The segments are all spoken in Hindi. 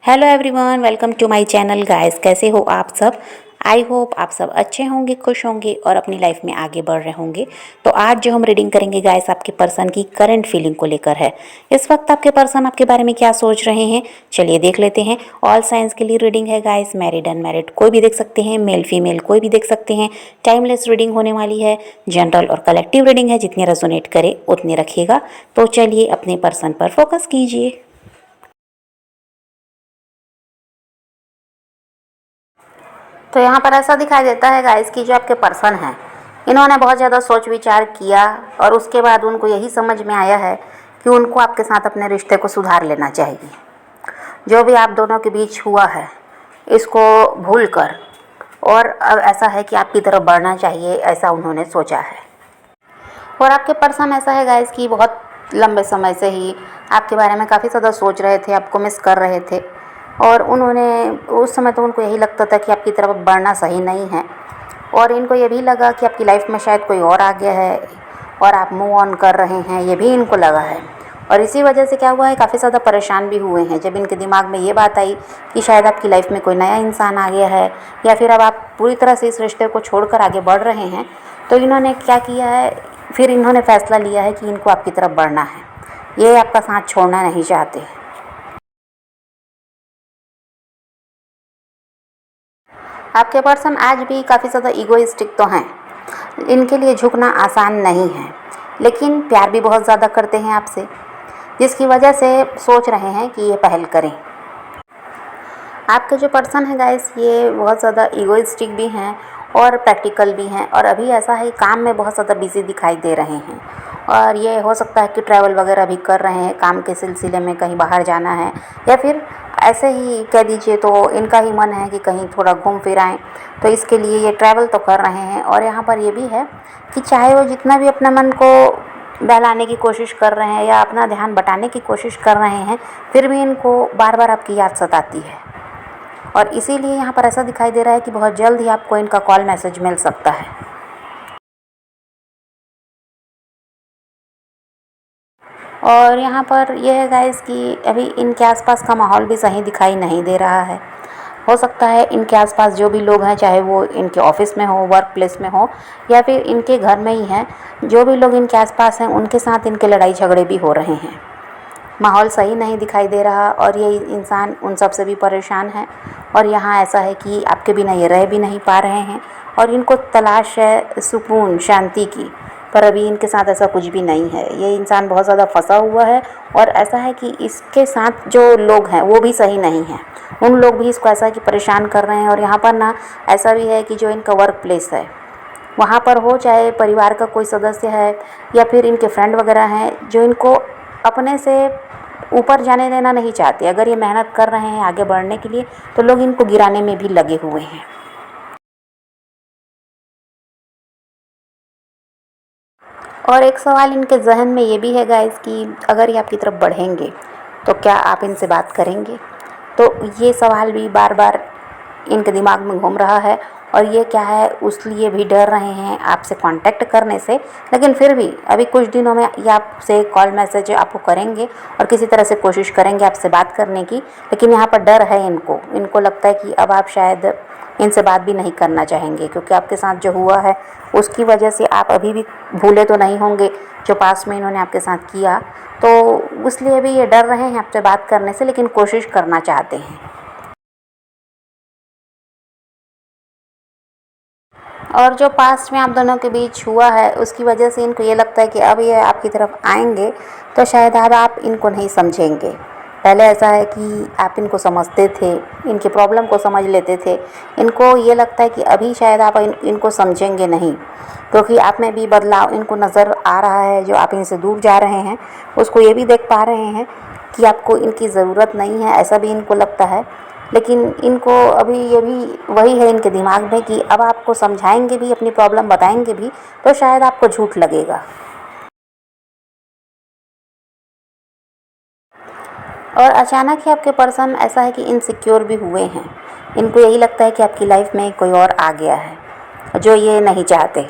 Hello everyone, welcome to my channel guys. कैसे हो आप सब? आई होप आप सब अच्छे होंगे, खुश होंगे और अपनी लाइफ में आगे बढ़ रहे होंगे। तो आज जो हम रीडिंग करेंगे गाइस, आपके पर्सन की करंट फीलिंग को लेकर है। इस वक्त आपके पर्सन आपके बारे में क्या सोच रहे हैं, चलिए देख लेते हैं। ऑल साइंस के लिए रीडिंग है गाइस, मैरिड अनमैरिड कोई भी देख सकते हैं, मेल फीमेल कोई भी देख सकते हैं। टाइमलेस रीडिंग होने वाली है, जनरल और कलेक्टिव रीडिंग है, जितनी रेजोनेट करे उतने रखिएगा। तो चलिए अपने पर्सन पर फोकस कीजिए। तो यहाँ पर ऐसा दिखाई देता है गाइस कि जो आपके पर्सन हैं, इन्होंने बहुत ज़्यादा सोच विचार किया और उसके बाद उनको यही समझ में आया है कि उनको आपके साथ अपने रिश्ते को सुधार लेना चाहिए। जो भी आप दोनों के बीच हुआ है इसको भूल कर और अब ऐसा है कि आपकी तरफ बढ़ना चाहिए, ऐसा उन्होंने सोचा है। और आपके पर्सन ऐसा है गाइस कि बहुत लंबे समय से ही आपके बारे में काफ़ी ज़्यादा सोच रहे थे, आपको मिस कर रहे थे। और उन्होंने उस समय तो उनको यही लगता था कि आपकी तरफ बढ़ना सही नहीं है, और इनको ये भी लगा कि आपकी लाइफ में शायद कोई और आ गया है और आप मूव ऑन कर रहे हैं, ये भी इनको लगा है। और इसी वजह से क्या हुआ है, काफ़ी ज़्यादा परेशान भी हुए हैं जब इनके दिमाग में ये बात आई कि शायद आपकी लाइफ में कोई नया इंसान आ गया है, या फिर अब आप पूरी तरह से इस रिश्ते को छोड़कर आगे बढ़ रहे हैं। तो इन्होंने क्या किया है, फिर इन्होंने फैसला लिया है कि इनको आपकी तरफ बढ़ना है, ये आपका साथ छोड़ना नहीं चाहते। आपके पर्सन आज भी काफ़ी ज़्यादा ईगोइस्टिक तो हैं, इनके लिए झुकना आसान नहीं है, लेकिन प्यार भी बहुत ज़्यादा करते हैं आपसे, जिसकी वजह से सोच रहे हैं कि ये पहल करें। आपके जो पर्सन है गाइस, ये बहुत ज़्यादा ईगोइस्टिक भी हैं और प्रैक्टिकल भी हैं, और अभी ऐसा है काम में बहुत ज़्यादा बिजी दिखाई दे रहे हैं। और ये हो सकता है कि ट्रैवल वगैरह भी कर रहे हैं, काम के सिलसिले में कहीं बाहर जाना है, या फिर ऐसे ही कह दीजिए तो इनका ही मन है कि कहीं थोड़ा घूम फिर आएँ, तो इसके लिए ये ट्रैवल तो कर रहे हैं। और यहाँ पर ये भी है कि चाहे वो जितना भी अपने मन को बहलाने की कोशिश कर रहे हैं या अपना ध्यान बटाने की कोशिश कर रहे हैं, फिर भी इनको बार बार आपकी याद सताती है। और इसीलिए यहाँ पर ऐसा दिखाई दे रहा है कि बहुत जल्द ही आपको इनका कॉल मैसेज मिल सकता है। और यहाँ पर यह है गाइस कि अभी इनके आसपास का माहौल भी सही दिखाई नहीं दे रहा है। हो सकता है इनके आसपास जो भी लोग हैं, चाहे वो इनके ऑफिस में हो, वर्क प्लेस में हो, या फिर इनके घर में ही हैं, जो भी लोग इनके आसपास हैं उनके साथ इनके लड़ाई झगड़े भी हो रहे हैं। माहौल सही नहीं दिखाई दे रहा और ये इंसान उन सब से भी परेशान है। और यहाँ ऐसा है कि आपके बिना ये रह भी नहीं पा रहे हैं, और इनको तलाश है सुकून शांति की, पर अभी इनके साथ ऐसा कुछ भी नहीं है। ये इंसान बहुत ज़्यादा फंसा हुआ है, और ऐसा है कि इसके साथ जो लोग हैं वो भी सही नहीं हैं, उन लोग भी इसको ऐसा कि परेशान कर रहे हैं। और यहाँ पर ना ऐसा भी है कि जो इनका वर्क प्लेस है वहाँ पर हो, चाहे परिवार का कोई सदस्य है या फिर इनके फ्रेंड वगैरह हैं, जो इनको अपने से ऊपर जाने देना नहीं चाहते। अगर ये मेहनत कर रहे हैं आगे बढ़ने के लिए, तो लोग इनको गिराने में भी लगे हुए हैं। और एक सवाल इनके जहन में ये भी है गाइस कि अगर ये आपकी तरफ बढ़ेंगे तो क्या आप इनसे बात करेंगे? तो ये सवाल भी बार बार इनके दिमाग में घूम रहा है, और ये क्या है, उसलिए भी डर रहे हैं आपसे कांटेक्ट करने से। लेकिन फिर भी अभी कुछ दिनों में ये आपसे कॉल मैसेज आपको करेंगे और किसी तरह से कोशिश करेंगे आपसे बात करने की। लेकिन यहाँ पर डर है इनको लगता है कि अब आप शायद इनसे बात भी नहीं करना चाहेंगे, क्योंकि आपके साथ जो हुआ है उसकी वजह से आप अभी भी भूले तो नहीं होंगे जो पास में इन्होंने आपके साथ किया। तो इसलिए भी ये डर रहे हैं आपसे बात करने से, लेकिन कोशिश करना चाहते हैं। और जो पास्ट में आप दोनों के बीच हुआ है उसकी वजह से इनको ये लगता है कि अब ये आपकी तरफ आएंगे तो शायद अब आप इनको नहीं समझेंगे। पहले ऐसा है कि आप इनको समझते थे, इनकी प्रॉब्लम को समझ लेते थे। इनको ये लगता है कि अभी शायद आप इनको समझेंगे नहीं, क्योंकि आप में भी बदलाव इनको नज़र आ रहा है। जो आप इनसे दूर जा रहे हैं उसको ये भी देख पा रहे हैं कि आपको इनकी ज़रूरत नहीं है, ऐसा भी इनको लगता है। लेकिन इनको अभी ये भी वही है इनके दिमाग में कि अब आपको समझाएंगे भी, अपनी प्रॉब्लम बताएंगे भी, तो शायद आपको झूठ लगेगा। और अचानक ही आपके पर्सन ऐसा है कि इनसिक्योर भी हुए हैं। इनको यही लगता है कि आपकी लाइफ में कोई और आ गया है जो ये नहीं चाहते।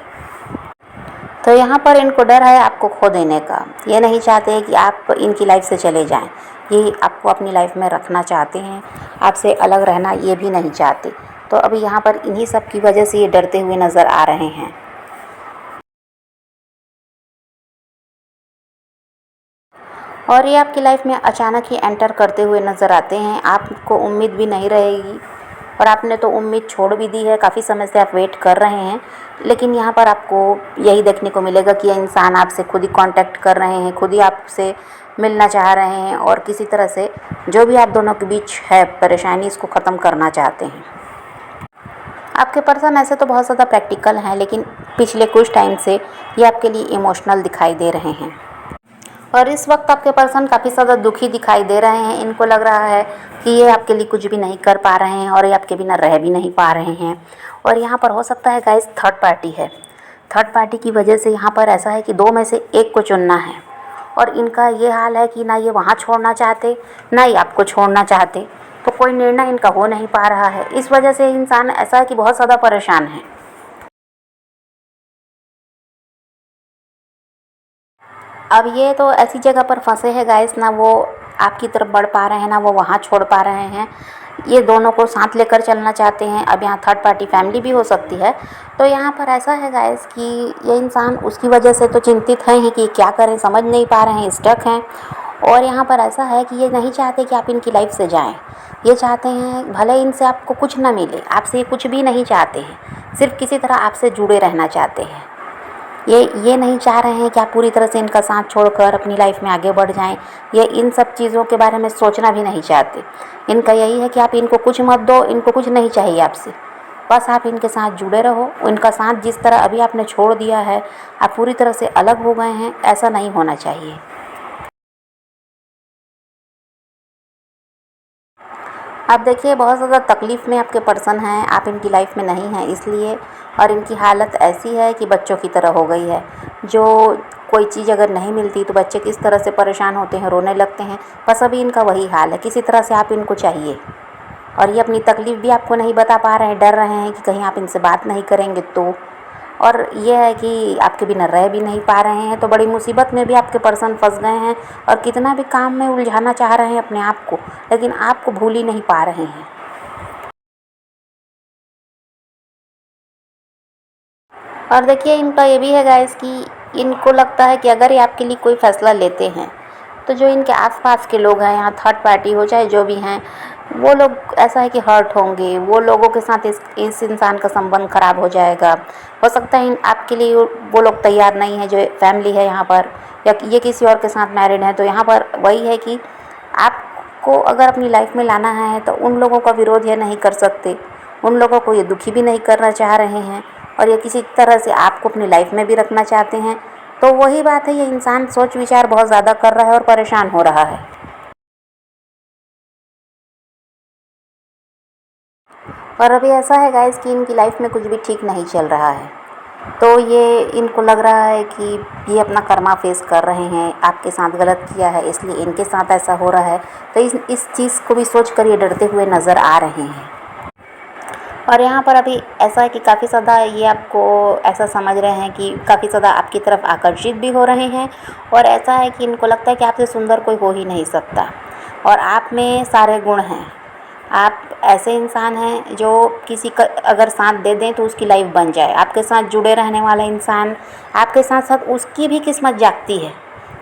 तो यहाँ पर इनको डर है आपको खो देने का। ये नहीं चाहते कि आप इनकी लाइफ से चले जाएं। ये आपको अपनी लाइफ में रखना चाहते हैं, आपसे अलग रहना ये भी नहीं चाहते। तो अभी यहाँ पर इन्हीं सब की वजह से ये डरते हुए नज़र आ रहे हैं। और ये आपकी लाइफ में अचानक ही एंटर करते हुए नज़र आते हैं। आपको उम्मीद भी नहीं रहेगी और आपने तो उम्मीद छोड़ भी दी है, काफ़ी समय से आप वेट कर रहे हैं, लेकिन यहाँ पर आपको यही देखने को मिलेगा कि ये इंसान आपसे खुद ही कांटेक्ट कर रहे हैं, खुद ही आपसे मिलना चाह रहे हैं और किसी तरह से जो भी आप दोनों के बीच है परेशानी, इसको ख़त्म करना चाहते हैं। आपके पर्सन ऐसे तो बहुत ज़्यादा प्रैक्टिकल हैं, लेकिन पिछले कुछ टाइम से ये आपके लिए इमोशनल दिखाई दे रहे हैं और इस वक्त आपके पर्सन काफ़ी ज़्यादा दुखी दिखाई दे रहे हैं। इनको लग रहा है कि ये आपके लिए कुछ भी नहीं कर पा रहे हैं और ये आपके बिना रह भी नहीं पा रहे हैं। और यहाँ पर हो सकता है गाइस थर्ड पार्टी है। थर्ड पार्टी की वजह से यहाँ पर ऐसा है कि दो में से एक को चुनना है और इनका ये हाल है कि ना ये वहाँ छोड़ना चाहते, ना ही आपको छोड़ना चाहते, तो कोई निर्णय इनका हो नहीं पा रहा है। इस वजह से इंसान ऐसा है कि बहुत ज़्यादा परेशान है। अब ये तो ऐसी जगह पर फंसे हैं गाइस, ना वो आपकी तरफ बढ़ पा रहे हैं, ना वो वहाँ छोड़ पा रहे हैं। ये दोनों को साथ लेकर चलना चाहते हैं। अब यहाँ थर्ड पार्टी फैमिली भी हो सकती है। तो यहाँ पर ऐसा है गाइस कि ये इंसान उसकी वजह से तो चिंतित हैं ही कि क्या करें, समझ नहीं पा रहे हैं, स्टक हैं। और यहाँ पर ऐसा है कि ये नहीं चाहते कि आप इनकी लाइफ से जाएं। ये चाहते हैं भले इनसे आपको कुछ ना मिले, आपसे ये कुछ भी नहीं चाहते हैं, सिर्फ किसी तरह आपसे जुड़े रहना चाहते हैं। ये नहीं चाह रहे हैं कि आप पूरी तरह से इनका साथ छोड़कर अपनी लाइफ में आगे बढ़ जाएं। ये इन सब चीज़ों के बारे में सोचना भी नहीं चाहते। इनका यही है कि आप इनको कुछ मत दो, इनको कुछ नहीं चाहिए आपसे, बस आप इनके साथ जुड़े रहो। इनका साथ जिस तरह अभी आपने छोड़ दिया है, आप पूरी तरह से अलग हो गए हैं, ऐसा नहीं होना चाहिए। आप देखिए बहुत ज़्यादा तकलीफ़ में आपके पर्सन हैं, आप इनकी लाइफ में नहीं हैं इसलिए। और इनकी हालत ऐसी है कि बच्चों की तरह हो गई है। जो कोई चीज़ अगर नहीं मिलती तो बच्चे किस तरह से परेशान होते हैं, रोने लगते हैं, बस अभी इनका वही हाल है। किसी तरह से आप इनको चाहिए और ये अपनी तकलीफ़ भी आपको नहीं बता पा रहे हैं, डर रहे हैं कि कहीं आप इनसे बात नहीं करेंगे तो। और ये है कि आपके बिना रह भी नहीं पा रहे हैं, तो बड़ी मुसीबत में भी आपके पर्सन फंस गए हैं और कितना भी काम में उलझाना चाह रहे हैं अपने आप को, लेकिन आपको भूल ही नहीं पा रहे हैं। और देखिए इनका ये भी है गाइस कि इनको लगता है कि अगर ये आपके लिए कोई फ़ैसला लेते हैं तो जो इनके आसपास के लोग हैं, यहाँ थर्ड पार्टी हो चाहे जो भी हैं, वो लोग ऐसा है कि हर्ट होंगे। वो लोगों के साथ इस इंसान का संबंध ख़राब हो जाएगा। हो सकता है आपके लिए वो लोग तैयार नहीं है, जो फैमिली है यहाँ पर, या ये किसी और के साथ मैरिड है। तो यहाँ पर वही है कि आपको अगर अपनी लाइफ में लाना है तो उन लोगों का विरोध ये नहीं कर सकते, उन लोगों को ये दुखी भी नहीं करना चाह रहे हैं और ये किसी तरह से आपको अपनी लाइफ में भी रखना चाहते हैं। तो वही बात है, ये इंसान सोच विचार बहुत ज़्यादा कर रहा है और परेशान हो रहा है। और अभी ऐसा है गाइस कि इनकी लाइफ में कुछ भी ठीक नहीं चल रहा है। तो ये इनको लग रहा है कि ये अपना कर्मा फेस कर रहे हैं, आपके साथ गलत किया है इसलिए इनके साथ ऐसा हो रहा है। तो इस चीज़ को भी सोच कर ये डरते हुए नज़र आ रहे हैं। और यहाँ पर अभी ऐसा है कि काफ़ी ज़्यादा ये आपको ऐसा समझ रहे हैं कि काफ़ी ज़्यादा आपकी तरफ आकर्षित भी हो रहे हैं। और ऐसा है कि इनको लगता है कि आपसे सुंदर कोई हो ही नहीं सकता और आप में सारे गुण हैं। आप ऐसे इंसान हैं जो किसी का अगर साथ दे दें तो उसकी लाइफ बन जाए। आपके साथ जुड़े रहने वाला इंसान, आपके साथ साथ उसकी भी किस्मत जागती है,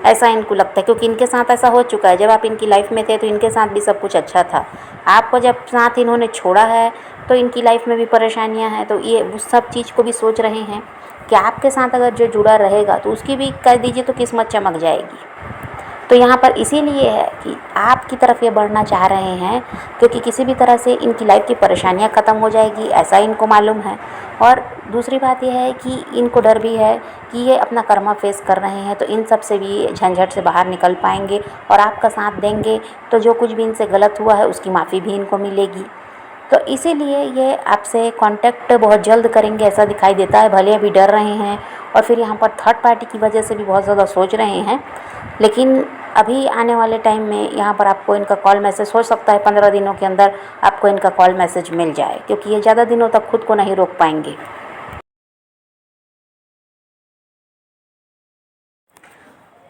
ऐसा इनको लगता है। क्योंकि इनके साथ ऐसा हो चुका है, जब आप इनकी लाइफ में थे तो इनके साथ भी सब कुछ अच्छा था। आपको जब साथ इन्होंने छोड़ा है तो इनकी लाइफ में भी परेशानियां हैं। तो ये उस सब चीज़ को भी सोच रहे हैं कि आपके साथ अगर जो जुड़ा रहेगा तो उसकी भी कर दीजिए तो किस्मत चमक जाएगी। तो यहाँ पर इसीलिए है कि आपकी तरफ ये बढ़ना चाह रहे हैं, क्योंकि किसी भी तरह से इनकी लाइफ की परेशानियाँ ख़त्म हो जाएगी, ऐसा इनको मालूम है। और दूसरी बात यह है कि इनको डर भी है कि ये अपना कर्मा फेस कर रहे हैं, तो इन सब से भी झंझट से बाहर निकल पाएंगे और आपका साथ देंगे तो जो कुछ भी इनसे गलत हुआ है उसकी माफ़ी भी इनको मिलेगी। तो इसीलिए ये आपसे कांटेक्ट बहुत जल्द करेंगे, ऐसा दिखाई देता है। भले अभी डर रहे हैं और फिर यहाँ पर थर्ड पार्टी की वजह से भी बहुत ज़्यादा सोच रहे हैं, लेकिन अभी आने वाले टाइम में यहाँ पर आपको इनका कॉल मैसेज हो सकता है 15 दिनों के अंदर आपको इनका कॉल मैसेज मिल जाए, क्योंकि ये ज़्यादा दिनों तक खुद को नहीं रोक पाएंगे।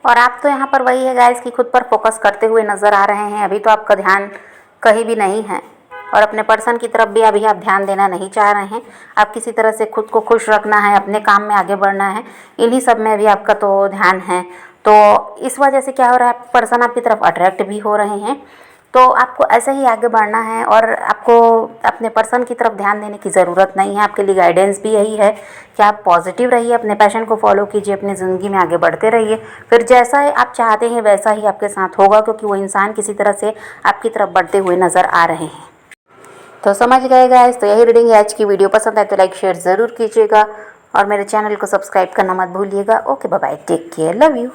और आप तो यहाँ पर वही है गाइस कि खुद पर फोकस करते हुए नज़र आ रहे हैं। अभी तो आपका ध्यान कहीं भी नहीं है और अपने पर्सन की तरफ भी अभी आप ध्यान देना नहीं चाह रहे हैं। आप किसी तरह से खुद को खुश रखना है, अपने काम में आगे बढ़ना है, इन्हीं सब में अभी आपका तो ध्यान है। तो इस वजह से क्या हो रहा है, पर्सन आपकी तरफ अट्रैक्ट भी हो रहे हैं। तो आपको ऐसे ही आगे बढ़ना है और आपको अपने पर्सन की तरफ ध्यान देने की ज़रूरत नहीं है। आपके लिए गाइडेंस भी यही है कि आप पॉजिटिव रहिए, अपने पैशन को फॉलो कीजिए, अपनी ज़िंदगी में आगे बढ़ते रहिए। फिर जैसा आप चाहते हैं वैसा ही आपके साथ होगा, क्योंकि वो इंसान किसी तरह से आपकी तरफ बढ़ते हुए नज़र आ रहे हैं। तो समझ गए गाइस। तो यही रीडिंग है आज की। वीडियो पसंद आए तो लाइक शेयर ज़रूर कीजिएगा और मेरे चैनल को सब्सक्राइब करना मत भूलिएगा। Okay bye bye, take care, love you.